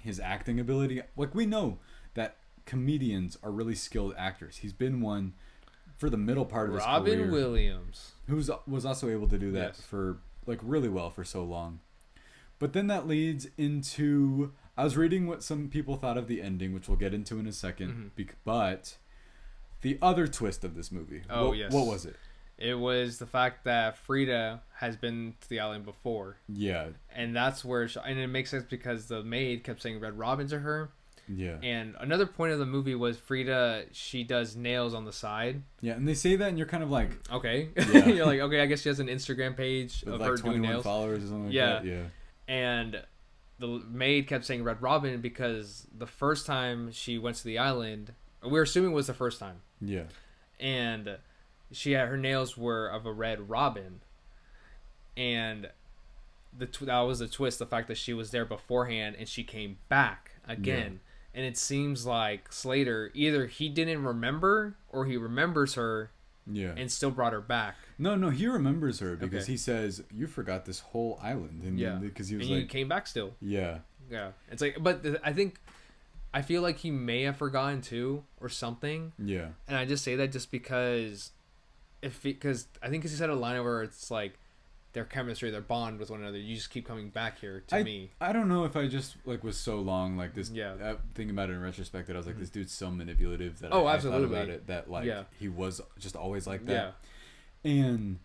S1: his acting ability. Like, we know that comedians are really skilled actors. He's been one for the middle part of his career.
S2: Robin Williams.
S1: Who was also able to do that for, like, really well for so long. But then that leads into... I was reading what some people thought of the ending, which we'll get into in a second. But the other twist of this movie. Oh, yes. What was it?
S2: It was the fact that Frida has been to the island before. Yeah. And that's where... and it makes sense because the maid kept saying Red Robin to her. Yeah. And another point of the movie was Frida, she does nails on the side.
S1: Yeah, and they say that and you're kind of like...
S2: Okay. Yeah. You're like, okay, I guess she has an Instagram page with of like her doing nails.
S1: 21 followers or something like that. Yeah.
S2: And... the maid kept saying Red Robin because the first time she went to the island, we're assuming it was the first time. Yeah. And she had, her nails were of a red robin. And that was the twist, the fact that she was there beforehand and she came back again. Yeah. And it seems like Slater, either he didn't remember or he remembers her and still brought her back.
S1: No, he remembers her because he says, you forgot this whole island. And because he was
S2: and you came back still. Yeah. Yeah. It's like, but I feel like he may have forgotten too or something. Yeah. And I just say that just because because I think he said a line where it's like their chemistry, their bond with one another. You just keep coming back here to me.
S1: I don't know if I just like was so long like this. Yeah. Thinking about it in retrospect, that I was like, this dude's so manipulative that I thought about it that like he was just always like that. Yeah. And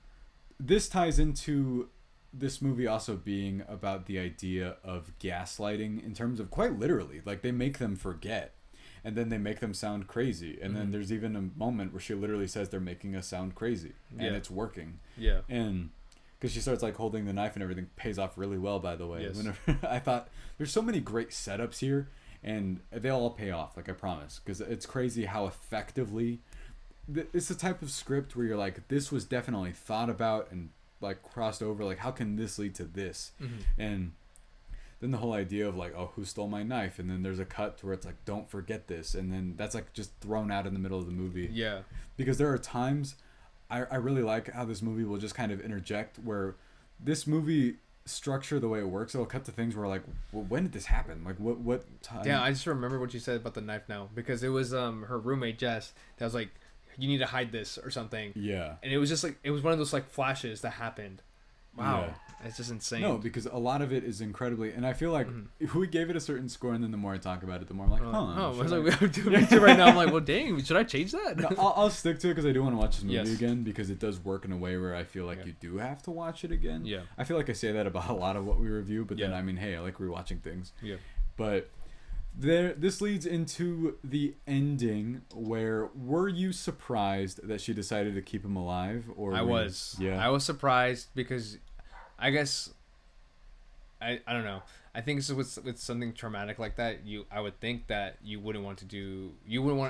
S1: this ties into this movie also being about the idea of gaslighting in terms of quite literally, like they make them forget. And then they make them sound crazy. And then there's even a moment where she literally says they're making us sound crazy. And it's working. Yeah. And because she starts like holding the knife and everything pays off really well, by the way. Yes. Whenever I thought there's so many great setups here and they all pay off, like I promise. Because it's crazy how effectively... It's the type of script where you're like, this was definitely thought about and like crossed over. Like, how can this lead to this? And... then the whole idea of like, oh, who stole my knife? And then there's a cut to where it's like, don't forget this. And then that's like just thrown out in the middle of the movie. Yeah. Because there are times I really like how this movie will just kind of interject where this movie structure, the way it works, it'll cut to things where like, well, when did this happen? Like what time?
S2: Yeah, I just remember what you said about the knife now. Because it was her roommate, Jess, that was like, you need to hide this or something. Yeah. And it was just like, it was one of those like flashes that happened. Wow. Yeah. It's just insane.
S1: No, because a lot of it is incredibly, and I feel like if we gave it a certain score, and then the more I talk about it, the more I'm like,
S2: I was like, we have to right now. I'm like, well, dang, should I change that?
S1: No, I'll stick to it because I do want to watch this movie again because it does work in a way where I feel like you do have to watch it again. Yeah. I feel like I say that about a lot of what we review, but then I mean, hey, I like rewatching things. Yeah. But this leads into the ending where were you surprised that she decided to keep him alive? Or
S2: I was. Yeah. I was surprised because. I guess I don't know. I think with something traumatic like that, I would think that you wouldn't want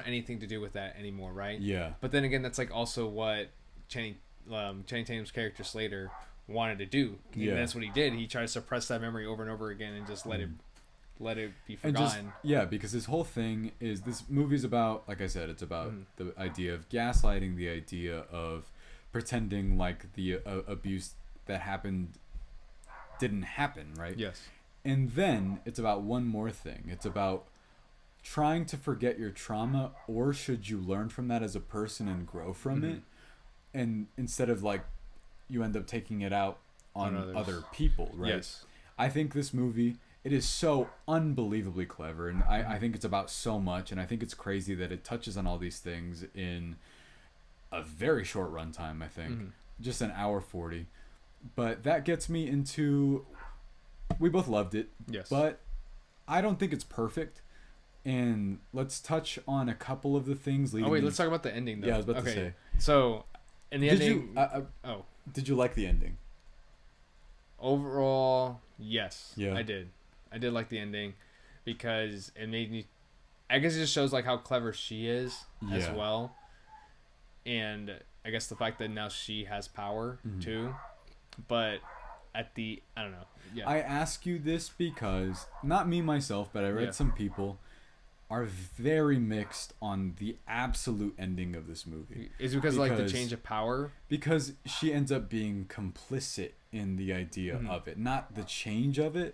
S2: anything to do with that anymore, right? Yeah. But then again, that's like also what Channing Tatum's character Slater wanted to do. Yeah. And that's what he did. He tried to suppress that memory over and over again and just let it be forgotten.
S1: Because his whole thing is this movie's about, like I said, it's about the idea of gaslighting, the idea of pretending like the abuse that happened didn't happen, right?
S2: Yes.
S1: And then it's about one more thing. It's about trying to forget your trauma, or should you learn from that as a person and grow from it? And instead of like you end up taking it out on other people, right?
S2: Yes.
S1: I think this movie, it is so unbelievably clever, and I think it's about so much, and I think it's crazy that it touches on all these things in a very short runtime, I think. Just an hour 40. But that gets me into, we both loved it.
S2: Yes.
S1: But I don't think it's perfect. And let's touch on a couple of the things leading.
S2: Oh wait, let's talk about the ending though.
S1: Yeah, I was about to say.
S2: So, in the ending,
S1: did you like the ending?
S2: Overall, yes.
S1: Yeah.
S2: I did like the ending because it made me. I guess it just shows like how clever she is as well, and I guess the fact that now she has power too. But I don't know. Yeah.
S1: I ask you this because not me myself, but I read some people are very mixed on the absolute ending of this movie.
S2: Is it because like the change of power?
S1: Because she ends up being complicit in the idea of it. Not the change of it,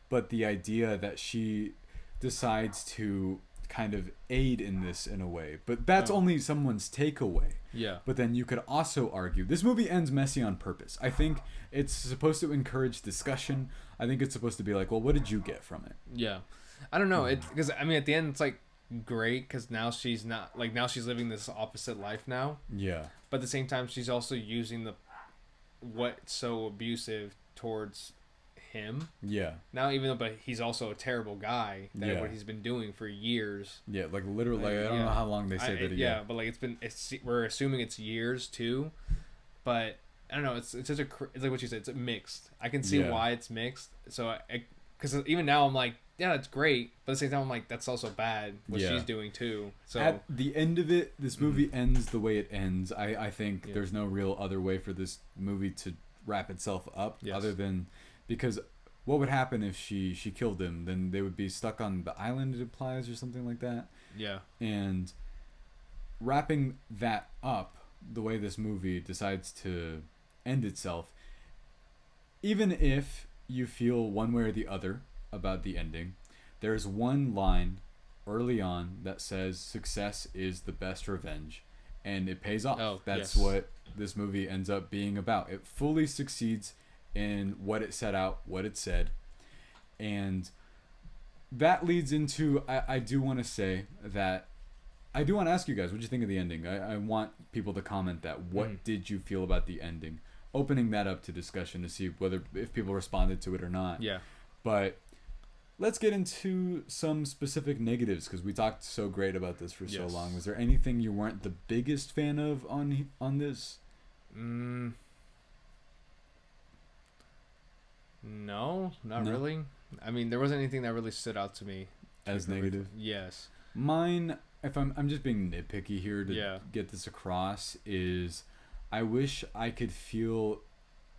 S1: but the idea that she decides to kind of aid in this in a way. But that's only someone's takeaway.
S2: Yeah.
S1: But then you could also argue this movie ends messy on purpose. I think it's supposed to encourage discussion. I think it's supposed to be like, well, what did you get from it?
S2: Yeah. I don't know. Because I mean, at the end, it's like great because now she's not like now she's living this opposite life now.
S1: Yeah.
S2: But at the same time, she's also using what's so abusive towards him.
S1: Yeah.
S2: Now, even though, but he's also a terrible guy. What he's been doing for years.
S1: Yeah, like literally, like, I don't know how long they say that.
S2: Yeah, but like we're assuming it's years too. But I don't know. It's such it's like what you said. It's mixed. I can see why it's mixed. So because even now I'm like, yeah, it's great, but at the same time I'm like, that's also bad what she's doing too. So
S1: at the end of it, this movie ends the way it ends. I think there's no real other way for this movie to wrap itself up other than because what would happen if she killed him? Then they would be stuck on the island, it implies, or something like that.
S2: Yeah.
S1: And wrapping that up the way this movie decides to end itself, even if you feel one way or the other about the ending, there's one line early on that says success is the best revenge, and it pays off. That's what this movie ends up being about. It fully succeeds in what it set out, what it said, and that leads into I do want to say that I do want to ask you guys what you think of the ending. I want people to comment that. What did you feel about the ending? Opening that up to discussion to see if people responded to it or not.
S2: Yeah.
S1: But let's get into some specific negatives because we talked so great about this for so long. Was there anything you weren't the biggest fan of on this?
S2: No, not really. I mean, there wasn't anything that really stood out to me
S1: as negative.
S2: Yes.
S1: Mine, if I'm just being nitpicky here to get this across, is I wish I could feel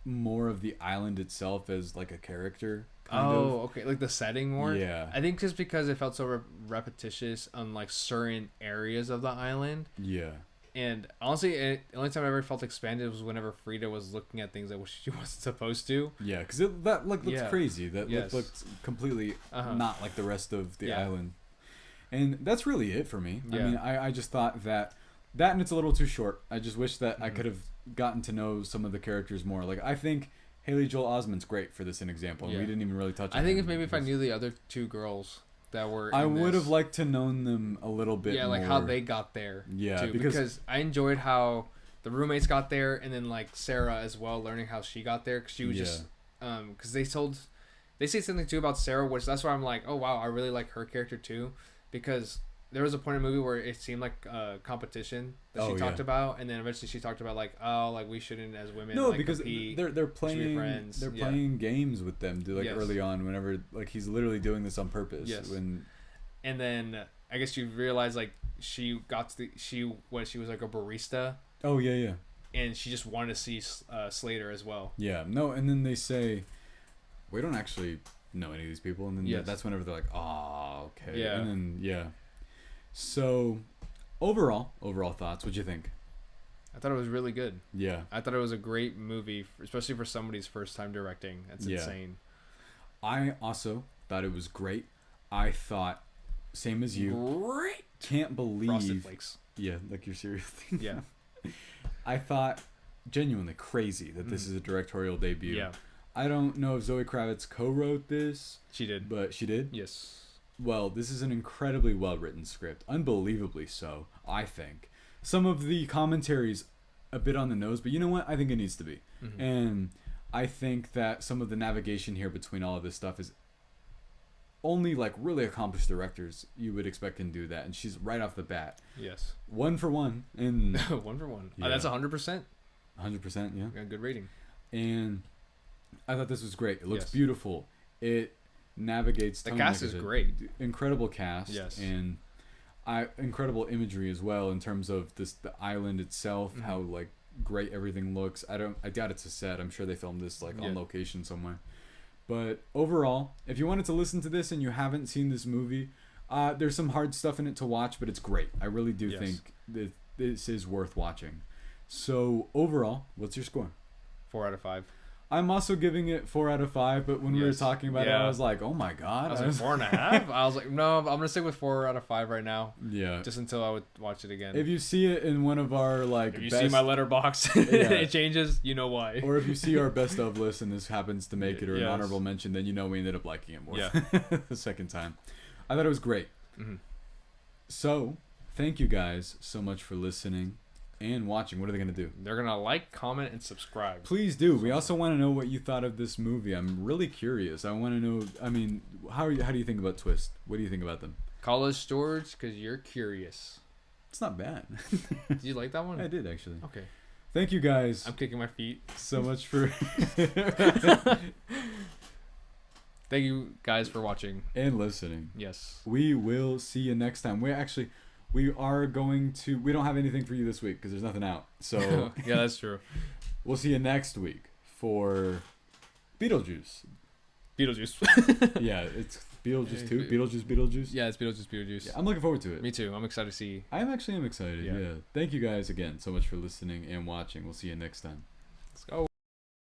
S1: more of the island itself as like a character.
S2: Okay, like the setting more.
S1: Yeah,
S2: I think just because it felt so repetitious on like certain areas of the island.
S1: Yeah,
S2: and honestly, the only time I ever felt expanded was whenever Frida was looking at things that she wasn't supposed to.
S1: Yeah, because that looked crazy. That looked completely not like the rest of the island, and that's really it for me. Yeah. I mean, I just thought that and it's a little too short. I just wish that I could have gotten to know some of the characters more. Like I think Haley Joel Osment's great for this an example, and we didn't even really touch on
S2: I think if I knew the other two girls that were
S1: I would have liked to known them a little bit more.
S2: Like how they got there.
S1: Yeah,
S2: too, because I enjoyed how the roommates got there, and then like Sarah as well, learning how she got there, because she was just because they say something too about Sarah, which that's why I'm like, oh wow, I really like her character too, because there was a point in the movie where it seemed like competition that she talked about, and then eventually she talked about like, oh, like we shouldn't as women.
S1: No,
S2: like,
S1: because
S2: compete.
S1: they're playing friends. They're playing games with them. Early on, whenever like he's literally doing this on purpose.
S2: Yes.
S1: And
S2: then I guess you realize like she was like a barista.
S1: Oh yeah.
S2: And she just wanted to see Slater as well.
S1: Yeah. No, and then they say, we don't actually know any of these people, and then that's whenever they're like, oh, okay.
S2: Yeah.
S1: And then So, overall thoughts. What'd you think?
S2: I thought it was really good.
S1: Yeah.
S2: I thought it was a great movie, especially for somebody's first time directing. That's insane.
S1: I also thought it was great. I thought, same as you.
S2: Great.
S1: Can't believe.
S2: Frosted Flakes.
S1: Yeah, like your cereal thing.
S2: Yeah.
S1: I thought genuinely crazy that this is a directorial debut.
S2: Yeah.
S1: I don't know if Zoe Kravitz co-wrote this.
S2: She did.
S1: But she did?
S2: Yes.
S1: Well, this is an incredibly well-written script. Unbelievably so, I think. Some of the commentaries a bit on the nose, but you know what? I think it needs to be. Mm-hmm. And I think that some of the navigation here between all of this stuff is only like really accomplished directors you would expect can do that, and she's right off the bat.
S2: Yes.
S1: 1 for 1. And
S2: 1 for 1. Yeah. That's 100%.
S1: 100%, yeah.
S2: Got a good rating.
S1: And I thought this was great. It looks beautiful. It navigates.
S2: The cast is great.
S1: Incredible cast.
S2: Yes.
S1: And incredible imagery as well in terms of the island itself, how like great everything looks. I doubt it's a set. I'm sure they filmed this like on location somewhere. But overall, if you wanted to listen to this and you haven't seen this movie, there's some hard stuff in it to watch, but it's great. I really do think that this is worth watching. So overall, what's your score?
S2: 4 out of 5.
S1: I'm also giving it 4 out of 5, but when we were talking about it, I was like, oh my god.
S2: I was like 4.5. I was like, no, I'm gonna stick with 4 out of 5 right now.
S1: Yeah.
S2: Just until I would watch it again.
S1: If you see it in one of our like,
S2: if you see my letterbox, it changes. You know why.
S1: Or if you see our best of list and this happens to make it or an honorable mention, then you know we ended up liking it more the second time. I thought it was great. Mm-hmm. So, thank you guys so much for listening and watching. What are they going to do?
S2: They're going to like, comment, and subscribe.
S1: Please do. We also want to know what you thought of this movie. I'm really curious. I want to know, I mean, how do you think about Twist? What do you think about them?
S2: College Storage, because you're curious.
S1: It's not bad.
S2: Did you like that one?
S1: I did, actually.
S2: Okay.
S1: Thank you guys.
S2: I'm kicking my feet.
S1: So much for...
S2: Thank you guys for watching.
S1: And listening.
S2: Yes.
S1: We will see you next time. We are going to... We don't have anything for you this week because there's nothing out. So
S2: yeah, that's true.
S1: We'll see you next week for Beetlejuice.
S2: Yeah,
S1: it's Beetlejuice 2. Beetlejuice.
S2: Yeah, it's Beetlejuice.
S1: Yeah, I'm looking forward to it.
S2: Me too. I'm excited to see.
S1: I am excited. Yeah. Thank you guys again so much for listening and watching. We'll see you next time.
S2: Let's go.